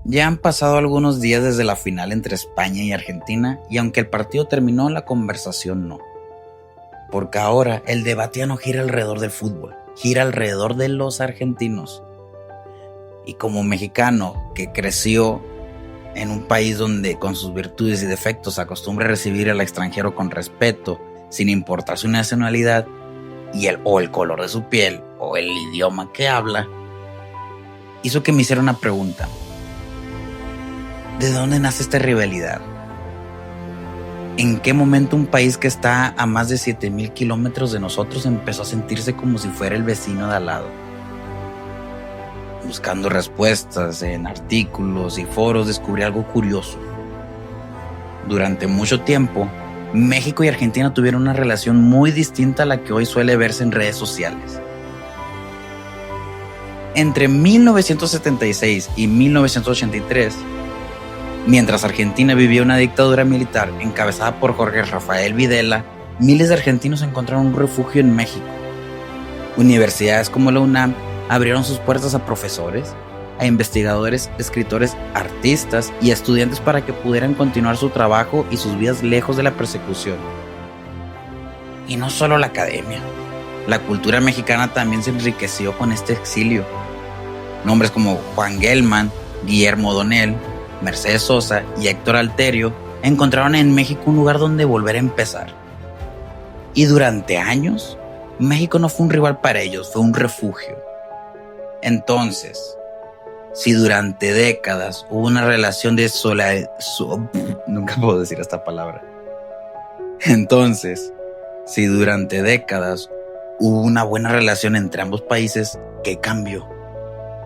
Ya han pasado algunos días desde la final entre España y Argentina, y aunque el partido terminó, la conversación no. Porque ahora el debate ya no gira alrededor del fútbol, gira alrededor de los argentinos. Y como mexicano que creció en un país donde con sus virtudes y defectos acostumbra a recibir al extranjero con respeto, sin importar su nacionalidad, o el color de su piel, o el idioma que habla, hizo que me hiciera una pregunta. ¿De dónde nace esta rivalidad? ¿En qué momento un país que está a más de 7,000 kilómetros de nosotros empezó a sentirse como si fuera el vecino de al lado? Buscando respuestas en artículos y foros, descubrí algo curioso. Durante mucho tiempo, México y Argentina tuvieron una relación muy distinta a la que hoy suele verse en redes sociales. Entre 1976 y 1983, mientras Argentina vivía una dictadura militar encabezada por Jorge Rafael Videla, miles de argentinos encontraron un refugio en México. Universidades como la UNAM abrieron sus puertas a profesores, a investigadores, escritores, artistas y a estudiantes para que pudieran continuar su trabajo y sus vidas lejos de la persecución. Y no solo la academia, la cultura mexicana también se enriqueció con este exilio. Nombres como Juan Gelman, Guillermo O'Donnell, Mercedes Sosa y Héctor Alterio encontraron en México un lugar donde volver a empezar. Y durante años, México no fue un rival para ellos, fue un refugio. Entonces, si durante décadas hubo una relación de nunca puedo decir esta palabra. Entonces, si durante décadas hubo una buena relación entre ambos países, ¿qué cambió?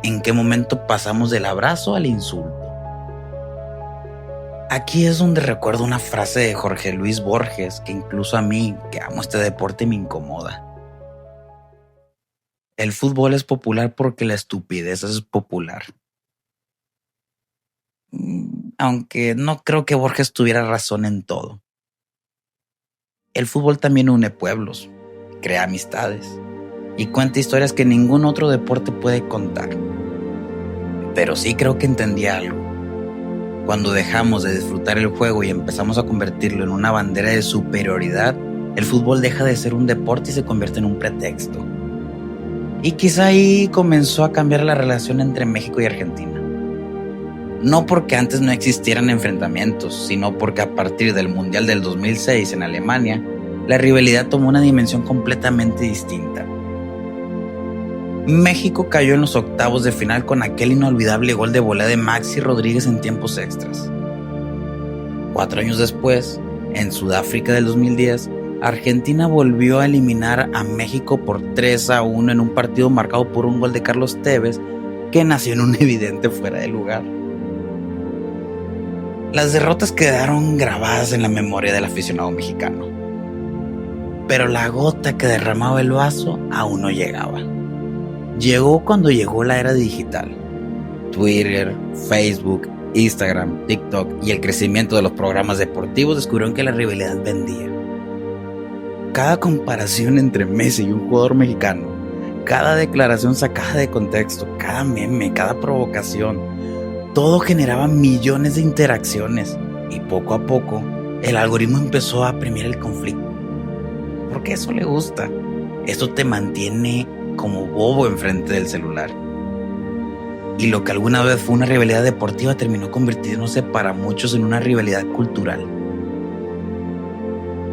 ¿En qué momento pasamos del abrazo al insulto? Aquí es donde recuerdo una frase de Jorge Luis Borges que incluso a mí, que amo este deporte, me incomoda. El fútbol es popular porque la estupidez es popular. Aunque no creo que Borges tuviera razón en todo. El fútbol también une pueblos, crea amistades y cuenta historias que ningún otro deporte puede contar. Pero sí creo que entendí algo. Cuando dejamos de disfrutar el juego y empezamos a convertirlo en una bandera de superioridad, el fútbol deja de ser un deporte y se convierte en un pretexto. Y quizá ahí comenzó a cambiar la relación entre México y Argentina. No porque antes no existieran enfrentamientos, sino porque a partir del Mundial del 2006 en Alemania, la rivalidad tomó una dimensión completamente distinta. México cayó en los octavos de final con aquel inolvidable gol de volea de Maxi Rodríguez en tiempos extras. 4 años después, en Sudáfrica del 2010, Argentina volvió a eliminar a México por 3-1 en un partido marcado por un gol de Carlos Tevez que nació en un evidente fuera de lugar. Las derrotas quedaron grabadas en la memoria del aficionado mexicano, pero la gota que derramaba el vaso aún no llegaba. Llegó cuando llegó la era digital. Twitter, Facebook, Instagram, TikTok y el crecimiento de los programas deportivos descubrieron que la rivalidad vendía. Cada comparación entre Messi y un jugador mexicano, cada declaración sacada de contexto, cada meme, cada provocación, todo generaba millones de interacciones y poco a poco el algoritmo empezó a premiar el conflicto. Porque eso le gusta. Esto te mantiene como bobo enfrente del celular. Y lo que alguna vez fue una rivalidad deportiva terminó convirtiéndose para muchos en una rivalidad cultural.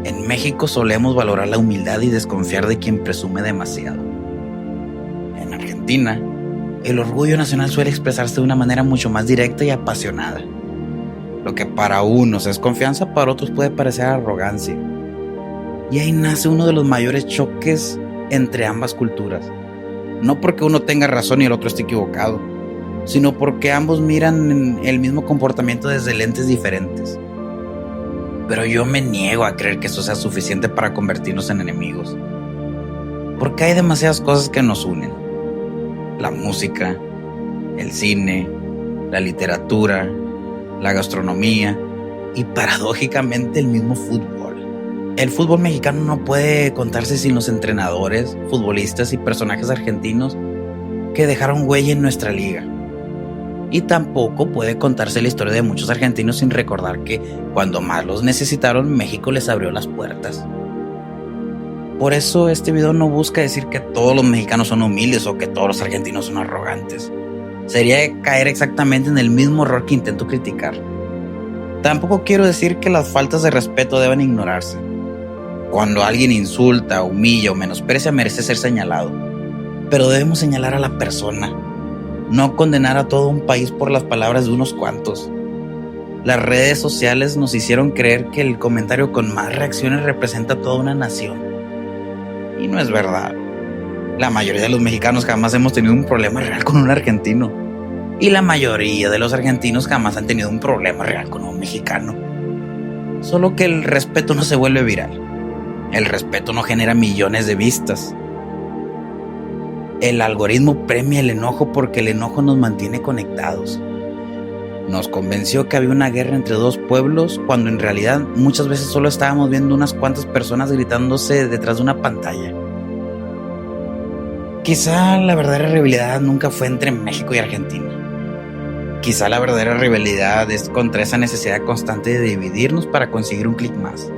En México solemos valorar la humildad y desconfiar de quien presume demasiado. En Argentina, el orgullo nacional suele expresarse de una manera mucho más directa y apasionada. Lo que para unos es confianza, para otros puede parecer arrogancia. Y ahí nace uno de los mayores choques entre ambas culturas. No porque uno tenga razón y el otro esté equivocado, sino porque ambos miran el mismo comportamiento desde lentes diferentes. Pero yo me niego a creer que eso sea suficiente para convertirnos en enemigos. Porque hay demasiadas cosas que nos unen. La música, el cine, la literatura, la gastronomía y paradójicamente el mismo fútbol. El fútbol mexicano no puede contarse sin los entrenadores, futbolistas y personajes argentinos que dejaron huella en nuestra liga. Y tampoco puede contarse la historia de muchos argentinos sin recordar que cuando más los necesitaron, México les abrió las puertas. Por eso este video no busca decir que todos los mexicanos son humildes o que todos los argentinos son arrogantes. Sería caer exactamente en el mismo error que intento criticar. Tampoco quiero decir que las faltas de respeto deben ignorarse. Cuando alguien insulta, humilla o menosprecia merece ser señalado. Pero debemos señalar a la persona, no condenar a todo un país por las palabras de unos cuantos. Las redes sociales nos hicieron creer que el comentario con más reacciones representa a toda una nación. Y no es verdad. La mayoría de los mexicanos jamás hemos tenido un problema real con un argentino. Y la mayoría de los argentinos jamás han tenido un problema real con un mexicano. Solo que el respeto no se vuelve viral. El respeto no genera millones de vistas. El algoritmo premia el enojo porque el enojo nos mantiene conectados. Nos convenció que había una guerra entre dos pueblos cuando en realidad muchas veces solo estábamos viendo unas cuantas personas gritándose detrás de una pantalla. Quizá la verdadera rivalidad nunca fue entre México y Argentina. Quizá la verdadera rivalidad es contra esa necesidad constante de dividirnos para conseguir un clic más,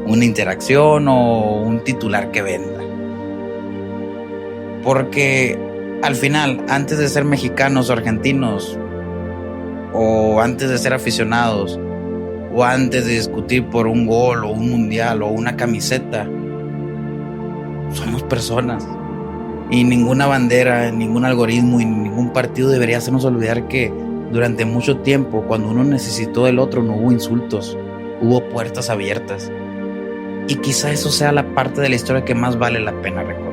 una interacción o un titular que venda. Porque al final, antes de ser mexicanos o argentinos, o antes de ser aficionados, o antes de discutir por un gol o un mundial o una camiseta, somos personas. Y ninguna bandera, ningún algoritmo y ningún partido debería hacernos olvidar que durante mucho tiempo, cuando uno necesitó del otro, no hubo insultos, hubo puertas abiertas. Y quizá eso sea la parte de la historia que más vale la pena recordar.